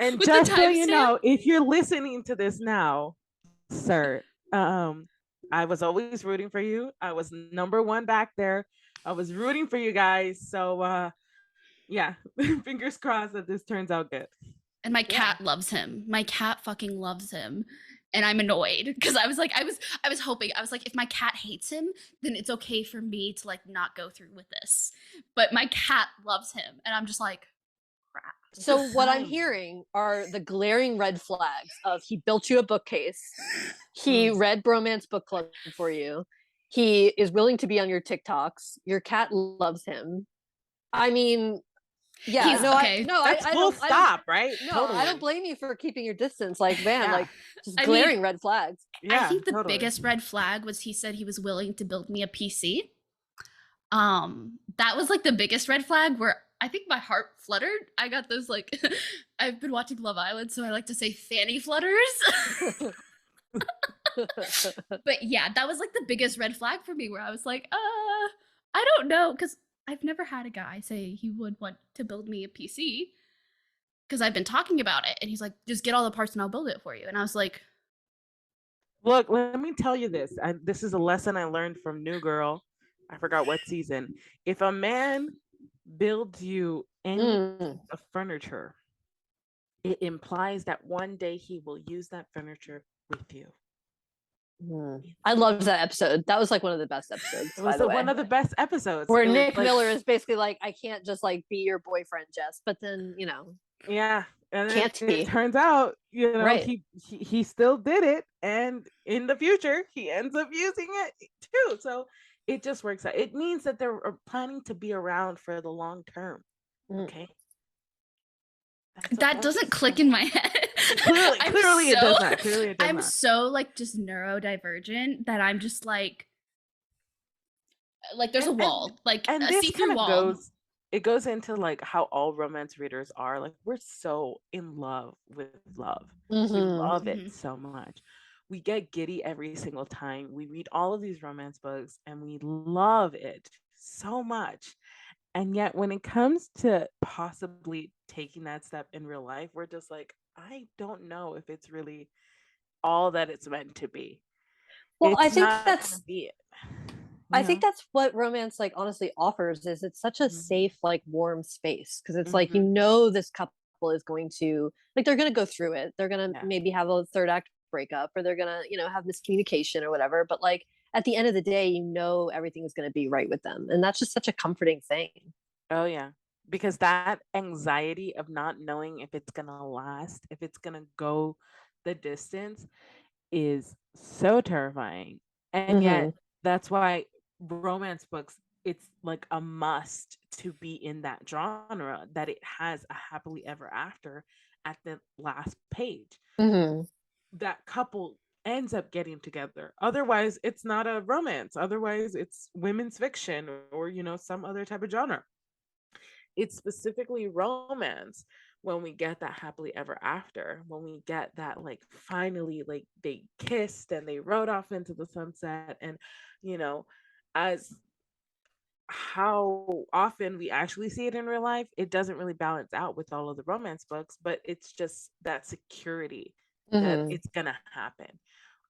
And with just so you know, if you're listening to this now, sir, I was always rooting for you. I was number one back there. I was rooting for you guys. So yeah, fingers crossed that this turns out good. And my cat loves him. My cat fucking loves him. And I'm annoyed because I was hoping, I was like, if my cat hates him, then it's okay for me to like not go through with this. But my cat loves him. And I'm just like, crap. So what I'm hearing are the glaring red flags of he built you a bookcase. He read Bromance Book Club for you. He is willing to be on your TikToks. Your cat loves him. I mean, Yeah, He's no, okay. That's I full don't, I don't, stop, right? no, I Totally. don't blame you for keeping your distance. Like, man, Yeah. like just I mean, glaring red flags. I Yeah, think the totally. biggest red flag was he said he was willing to build me a PC. That was like the biggest red flag where I think my heart fluttered. I got those like I've been watching Love Island, so I like to say fanny flutters. But yeah, that was like the biggest red flag for me where I was like, I don't know, because I've never had a guy say he would want to build me a PC because I've been talking about it, and he's like, just get all the parts and I'll build it for you. And I was like, Look, let me tell you this. This is a lesson I learned from New Girl. I forgot what season. If a man builds you any Mm, of furniture, it implies that one day he will use that furniture with you. I loved that episode. That was like one of the best episodes, It by was the way. one of the best episodes. Where It was Nick like, Miller is basically like, I can't just like be your boyfriend, Jess. But then, yeah, and then can't he? it turns out, Right. he still did it, and in the future he ends up using it too. So it just works out. It means that they're planning to be around for the long term. Mm. Okay. that doesn't click in my head. Clearly it does not. Clearly it does I'm not. so like just neurodivergent that I'm just like there's a wall, like And a this see-through kind of wall. goes into like how all romance readers are. Like, we're so in love with love. We love it so much. We get giddy every single time we read all of these romance books, and we love it so much. And yet when it comes to possibly taking that step in real life, we're just like, I don't know if it's really all that it's meant to be. Well, I It's think not that's gonna be it. I think that's what romance like honestly offers, is it's such a Mhm. safe, like warm space, because it's like, Mhm. this couple is going to, like, they're going to go through it. They're going to Yeah. maybe have a third act breakup, or they're going to, have miscommunication or whatever, but like at the end of the day, everything is going to be right with them. And that's just such a comforting thing. Oh yeah. Because that anxiety of not knowing if it's gonna last, if it's gonna go the distance, is so terrifying. And yet Mhm. that's why romance books, it's like a must to be in that genre, that it has a happily ever after at the last page. Mhm. That couple ends up getting together. Otherwise, it's not a romance. Otherwise, it's women's fiction, or some other type of genre. It's specifically romance when we get that happily ever after, when we get that, like, finally, like, they kissed and they rode off into the sunset. And you know as how often we actually see it in real life, it doesn't really balance out with all of the romance books, but it's just that security that Mhm. it's gonna happen.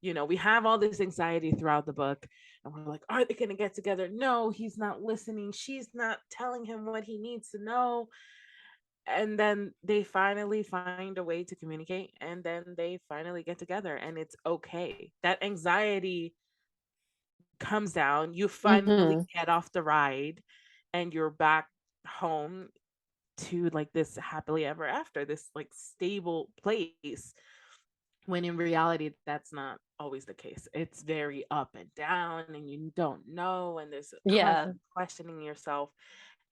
We have all this anxiety throughout the book, and we're like, are they gonna get together? No, he's not listening. She's not telling him what he needs to know. And then they finally find a way to communicate, and then they finally get together, and it's okay. That anxiety comes down. You finally Mhm. get off the ride, and you're back home to, like, this happily ever after, this, like, stable place, when in reality that's not always the case. It's very up and down, and you don't know, and there's a Yeah. constant questioning yourself.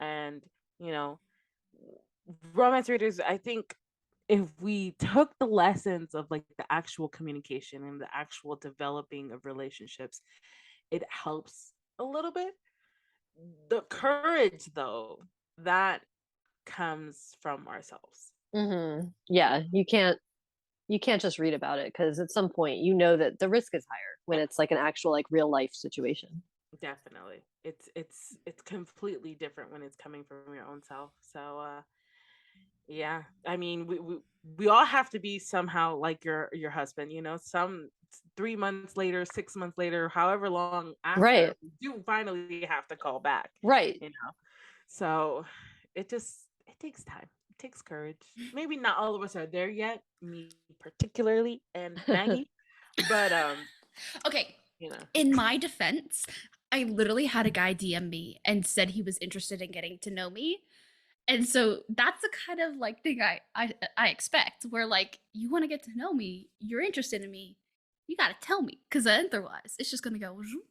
And you know romance readers, I think, if we took the lessons of, like, the actual communication and the actual developing of relationships, it helps a little bit. The courage, though, that comes from ourselves. Mhm. Yeah, you can't just read about it, because at some point that the risk is higher when Yeah, it's like an actual like real life situation. definitely. It's completely different when it's coming from your own self. So yeah, I mean, we all have to be somehow like your husband. Some 3 months later, 6 months later, however long after, Right. you finally have to call back. Right. You know, so it takes time. It takes courage. Maybe not all of us are there yet, me particularly, and Maggie, but Okay, you know, in my defense, I literally had a guy DM me and said he was interested in getting to know me. And so that's the kind of like thing I expect, where like you want to get to know me, you're interested in me, you got to tell me, because otherwise it's just gonna go zoom,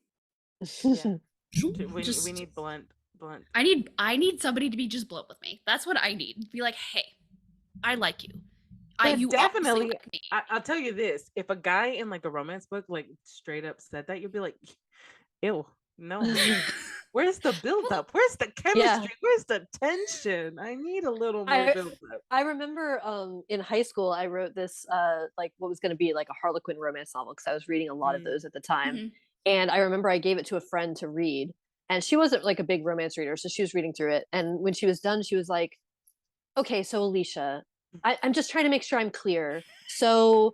yeah, zoom, we just need blunt blunt. I need somebody to be just blunt with me. That's what I need. Be like, hey, I like you. You definitely like me. I'll tell you this: if a guy in like a romance book like straight up said that, you'll be like, ew, no. Where's the build up? Where's the chemistry? Yeah. Where's the tension? I need a little more build up. I remember in high school I wrote this like what was going to be like a Harlequin romance novel because I was reading a lot of those at the time. Mm-hmm. And I remember I gave it to a friend to read, and she wasn't like a big romance reader, so she was reading through it. And when she was done, she was like, okay, so Alicia, I'm just trying to make sure I'm clear. So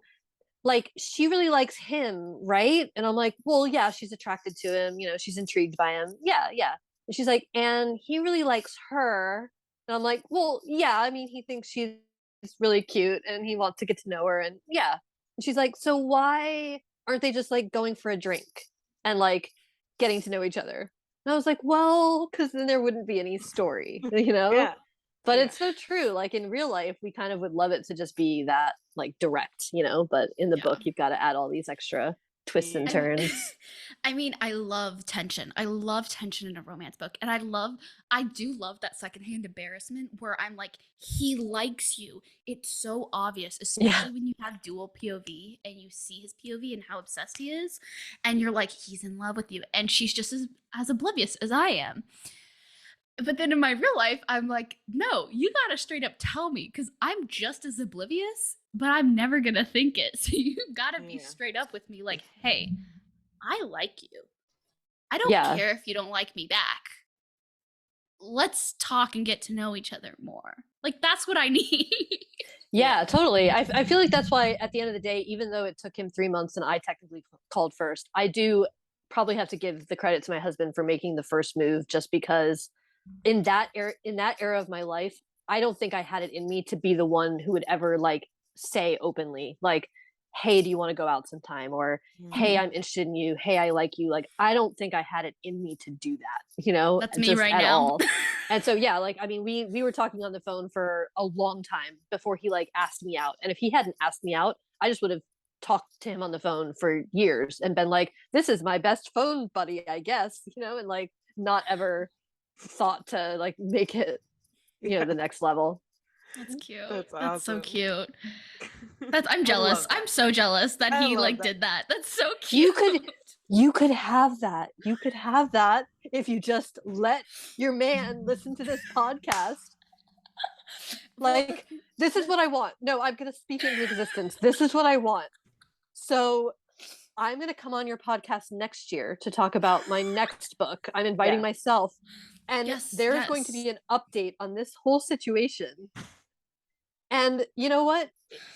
like she really likes him, right? And I'm like, well, yeah, she's attracted to him, you know, she's intrigued by him. Yeah, yeah. And she's like, and he really likes her. And I'm like, well, yeah, I mean, he thinks she's really cute and he wants to get to know her. And yeah. And she's like, so why aren't they just like going for a drink and like getting to know each other? And I was like, well, because then there wouldn't be any story, you know? Yeah. But it's so true. Like in real life, we kind of would love it to just be that like direct, you know, but in the book, you've got to add all these extra twists and turns. I mean, I love tension. I love tension in a romance book. And I do love that secondhand embarrassment where I'm like, he likes you. It's so obvious, especially when you have dual POV and you see his POV and how obsessed he is. And you're like, he's in love with you. And she's just as oblivious as I am. But then in my real life, I'm like, no, you gotta straight up tell me because I'm just as oblivious, but I'm never gonna think it. So you gotta be straight up with me like, hey, I like you. I don't care if you don't like me back. Let's talk and get to know each other more. Like, that's what I need. Yeah, totally. I feel like that's why at the end of the day, even though it took him 3 months and I technically called first, I do probably have to give the credit to my husband for making the first move just because in that era of my life, I don't think I had it in me to be the one who would ever like say openly like, hey, do you want to go out sometime? Or hey, I'm interested in you. Hey, I like you. Like, I don't think I had it in me to do that, you know? That's me right now. And so, yeah, like, I mean, we were talking on the phone for a long time before he like asked me out. And if he hadn't asked me out, I just would have talked to him on the phone for years and been like, this is my best phone buddy, I guess, you know, and like not ever thought to like make it, you know, the next level. That's cute. That's awesome. So cute. That's I'm jealous. I'm so jealous that he like did that. That's so cute. You could have that. You could have that if you just let your man listen to this podcast. Like, this is what I want. No, I'm going to speak into existence. This is what I want. So I'm going to come on your podcast next year to talk about my next book. I'm inviting myself. And there's going to be an update on this whole situation. And you know what?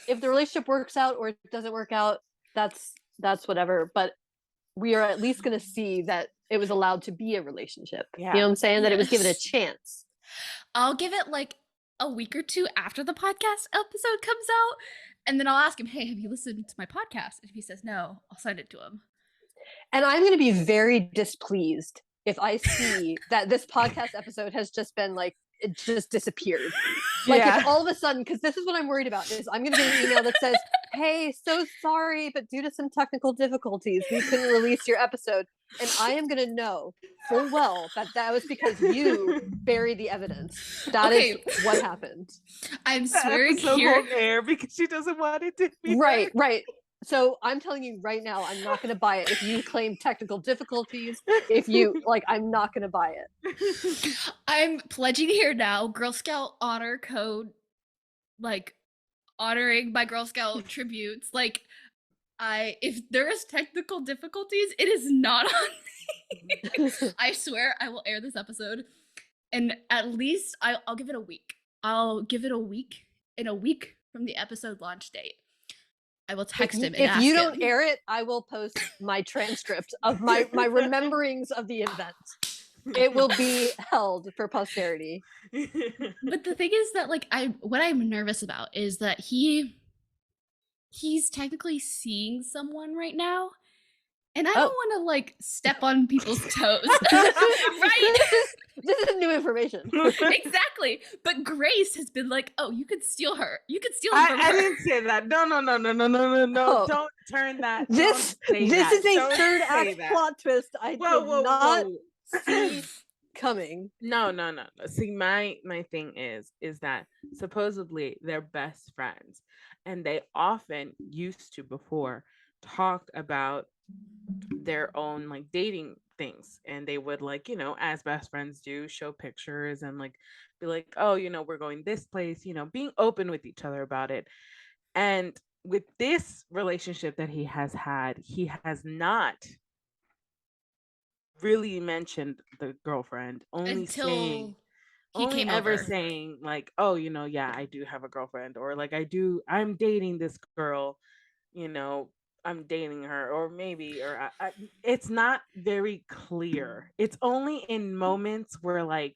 If the relationship works out or it doesn't work out, that's whatever. But we are at least going to see that it was allowed to be a relationship. You know what I'm saying? That it was given a chance. I'll give it like a week or two after the podcast episode comes out. And then I'll ask him, hey, have you listened to my podcast? And if he says no, I'll send it to him. And I'm going to be very displeased if I see that this podcast episode has just been like, it just disappeared. Like if all of a sudden, because this is what I'm worried about, is I'm going to get an email that says, hey, so sorry, but due to some technical difficulties, we couldn't release your episode. And I am going to know full well that was because you buried the evidence. That is what happened. I'm swearing here. Air because she doesn't want it to be right. So I'm telling you right now, I'm not going to buy it. If you claim technical difficulties, if you like, I'm not going to buy it. I'm pledging here now, Girl Scout honor code, like honoring my Girl Scout tributes. Like if there is technical difficulties, it is not on me. I swear I will air this episode. And at least I'll give it a week. I'll give it a week. In a week from the episode launch date, I will text him and ask him. If you don't air it, I will post my transcript of my rememberings of the event. It will be held for posterity. But the thing is that like what I'm nervous about is that he's technically seeing someone right now. And I don't want to like step on people's toes. Right? This is new information. Exactly. But Grace has been like, oh, you could steal her. You could steal her from her. I didn't say that. No. Oh. Don't turn that. This is a third act plot twist. I did not see coming. No. See, my thing is that supposedly they're best friends, and they often used to before talk about their own like dating things, and they would like, as best friends do, show pictures and like be like, oh, we're going this place, being open with each other about it. And with this relationship that he has had, he has not really mentioned the girlfriend, only saying, Until he only came ever over. saying like, oh, yeah, I do have a girlfriend, or like I'm dating this girl, you know, I'm dating her, or maybe, or it's not very clear. It's only in moments where like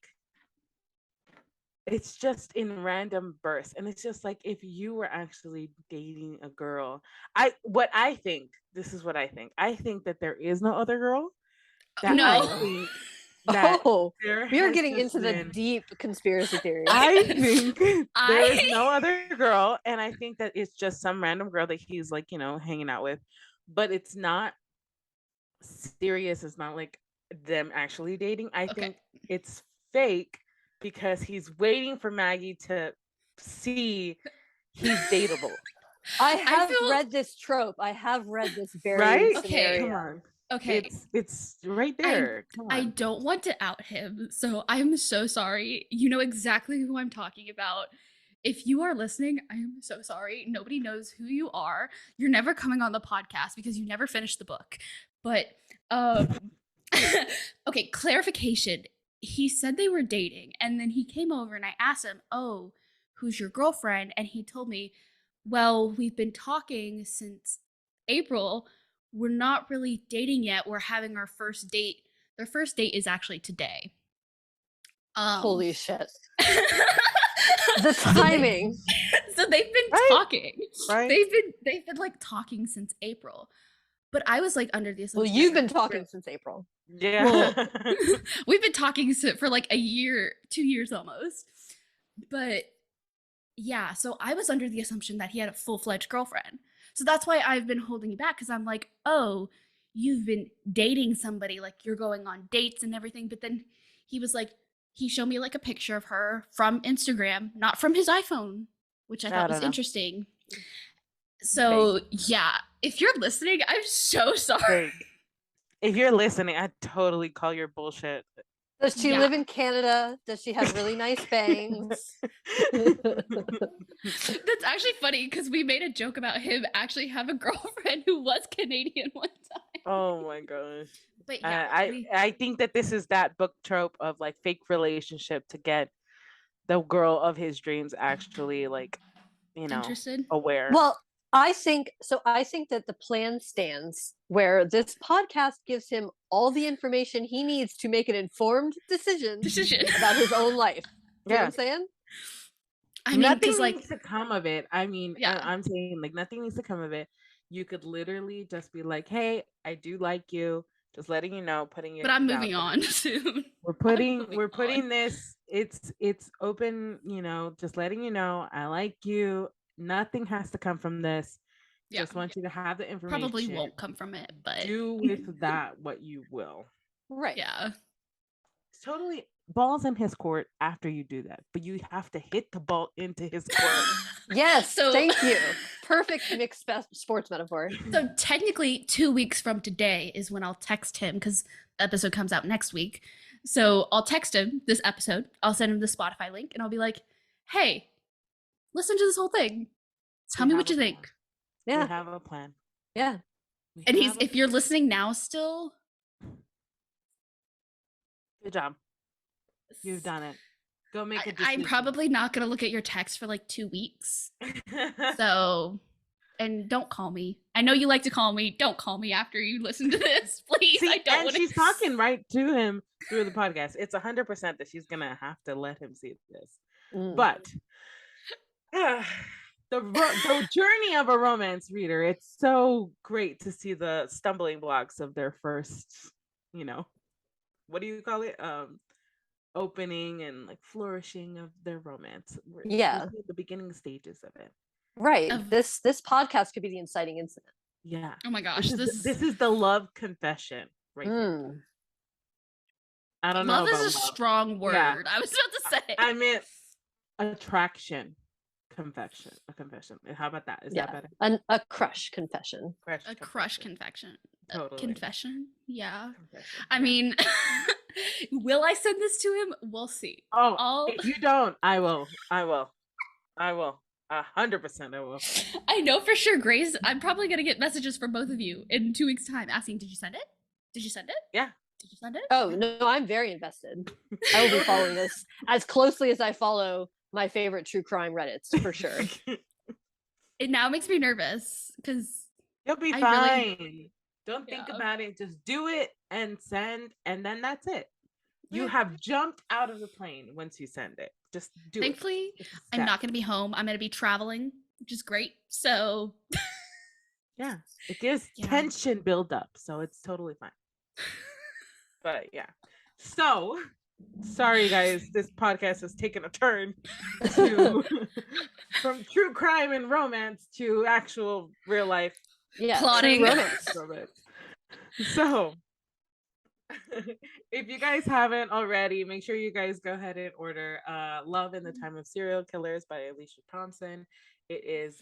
it's just in random bursts, and it's just like, if you were actually dating a girl, I think, this is what I think that there is no other girl, that I No. Oh. think that Oh, there we are has getting just into the been, deep conspiracy theories. I think there is I no other girl, and I think that it's just some random girl that he's like, hanging out with, but it's not serious. It's not like them actually dating. I okay. think it's fake because he's waiting for Maggie to see he's dateable, I I have feel read this trope. I have read this very right? okay. Come scenario. on. Okay. It's right I there. Come I on. don't want to out him, so I'm so sorry. You know exactly who I'm talking about. If you are listening, I am so sorry. Nobody knows who you are. You're never coming on the podcast because you never finished the book. But um okay, clarification. He said they were dating, and then he came over and I asked him, "Oh, who's your girlfriend?" And he told me, "Well, we've been talking since April. We're not really dating yet. We're having our first date. Their first date is actually today." Um Holy shit. so The they, timing. so they've been Right? talking. Right? They've been like talking since April. But I was like under the Well, assumption that you've they're been talking since April. Yeah. well, we've been talking for like a year, 2 years almost. But yeah, so I was under the assumption that he had a full-fledged girlfriend. So that's why I've been holding you back, because I'm like, oh, you've been dating somebody, like you're going on dates and everything. But then he was like, he showed me like a picture of her from Instagram, not from his iPhone, which I I thought was don't know. interesting. Fake. So yeah, if you're listening, I'm so sorry. Fake. If you're listening, I totally call your bullshit. Does she Yeah. live in Canada? Does she have really nice bangs? That's actually funny because we made a joke about him actually have a girlfriend who was Canadian one time. Oh my gosh. But yeah, I think that this is that book trope of like fake relationship to get the girl of his dreams actually like, interested. aware. Well, I think that the plan stands where this podcast gives him all the information he needs to make an informed decision about his own life. You know what I'm saying? I mean, Nothing because like, needs to come of it. I mean, yeah, I'm saying like nothing needs to come of it. You could literally just be like, "Hey, I do like you." Just letting you know, putting but it I'm out moving there. on soon. We're I'm putting moving we're on. putting this, it's open, just letting you know I like you. Nothing has to come from this. Yeah, Just want you to have the probably information. won't come from it, but Do with that what you will. Right. yeah. It's totally balls in his court after you do that, but you have to hit the ball into his court. Yes. So Thank you. Perfect mixed sports metaphor. So technically, 2 weeks from today is when I'll text him because the episode comes out next week. So I'll text him this episode. I'll send him the Spotify link, and I'll be like, "Hey, listen to this whole thing. Tell We me have what you a think." plan. Yeah. We have a plan. Yeah. We And have a if you're listening now still, good job. You've done it. Go make a decision. I'm probably not gonna look at your text for like 2 weeks. So, and don't call me. I know you like to call me. Don't call me after you listen to this, please. See, I don't and want she's talking right to him through the podcast. It's 100% that she's gonna have to let him see this. But the journey of a romance reader, it's so great to see the stumbling blocks of their first, what do you call it? Opening and like flourishing of their romance. We're at the beginning stages of it. Right. This podcast could be the inciting incident. Yeah. Oh my gosh, this is the love confession right here. I don't know Love is about a love. strong word. Yeah. I was about to say. I meant attraction. A confession. How about that? Is Yeah. that better? A crush confession. A crush confession. Totally. Confession. Yeah. Confession. I Yeah. mean, will I send this to him? We'll see. Oh, if you don't, I will. 100% I will. I know for sure, Grace. I'm probably gonna get messages from both of you in 2 weeks' time asking, "Did you send it? Did you send it? Yeah. Did you send it?" Oh no, I'm very invested. I will be following this as closely as I follow my favorite true crime Reddits, for sure. It now makes me nervous because You'll be I fine. really- Don't think Yeah. about it. Just do it and send, and then that's it. You Okay. have jumped out of the plane once you send it. Just do Thankfully, it. It's a I'm step. not gonna be home. I'm gonna be traveling, which is great. So Yeah, it gives Yeah. tension build up, so it's totally fine. But yeah, so sorry guys, this podcast has taken a turn to from true crime and romance to actual real life Yeah, Plotting. true romance. romance. So if you guys haven't already, make sure you guys go ahead and order Love in the Time of Serial Killers by Alicia Thompson. It is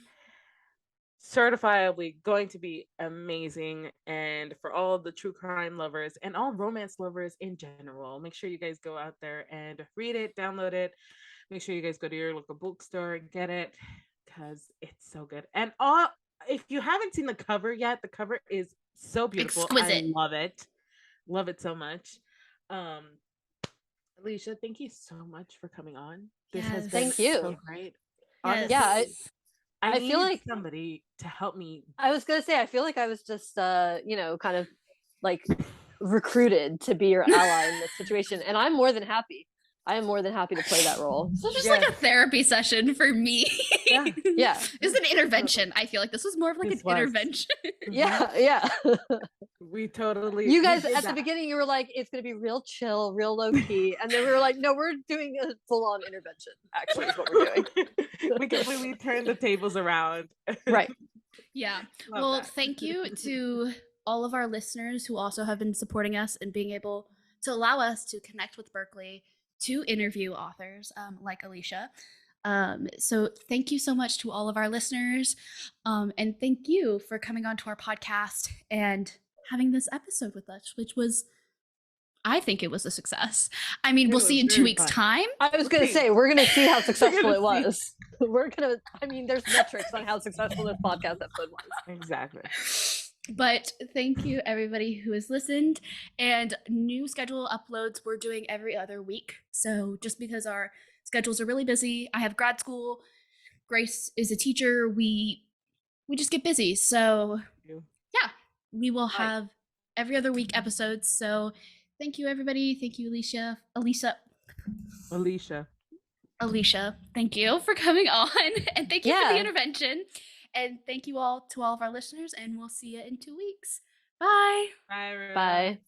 certifiably going to be amazing, and for all the true crime lovers and all romance lovers in general, make sure you guys go out there and read it, download it. Make sure you guys go to your local bookstore and get it because it's so good. And if you haven't seen the cover yet, the cover is so beautiful. Exquisite. I love it so much. Alicia, thank you so much for coming on. This has Yes. been Thank you. so great. Yes. Honestly, Yeah, I I feel needed like- somebody to help me. I was gonna say, I feel like I was just kind of like recruited to be your ally in this situation, and I'm more than happy. I am more than happy to play that role. So just like a therapy session for me. Yeah. Yeah. It's an intervention. I feel like this was more of like This an was. intervention. Yeah. We totally. You we guys did at the that. beginning, you were like, it's gonna be real chill, real low key, and then we were like, no, we're doing a full on intervention. Actually, is what we're doing. We completely turned the tables around. Right. Yeah. Love Well, that. thank you to all of our listeners who also have been supporting us and being able to allow us to connect with Berkeley, to interview authors like Alicia. So thank you so much to all of our listeners. And thank you for coming on to our podcast and having this episode with us, which was, I think it was a success. I mean, It we'll was see in 2 very weeks' fun. time. I was gonna See. say we're gonna see how successful gonna it was. There's metrics on how successful this podcast episode was. Exactly. But thank you, everybody who has listened. And new schedule uploads we're doing every other week. So just because our schedules are really busy, I have grad school. Grace is a teacher. We just get busy. So yeah, we will have every other week episodes. So thank you, everybody. Thank you, Alicia. Alicia, thank you for coming on, and thank you for the Yeah. intervention. And thank you all to all of our listeners, and we'll see you in 2 weeks. Bye. Bye. Everyone. Bye.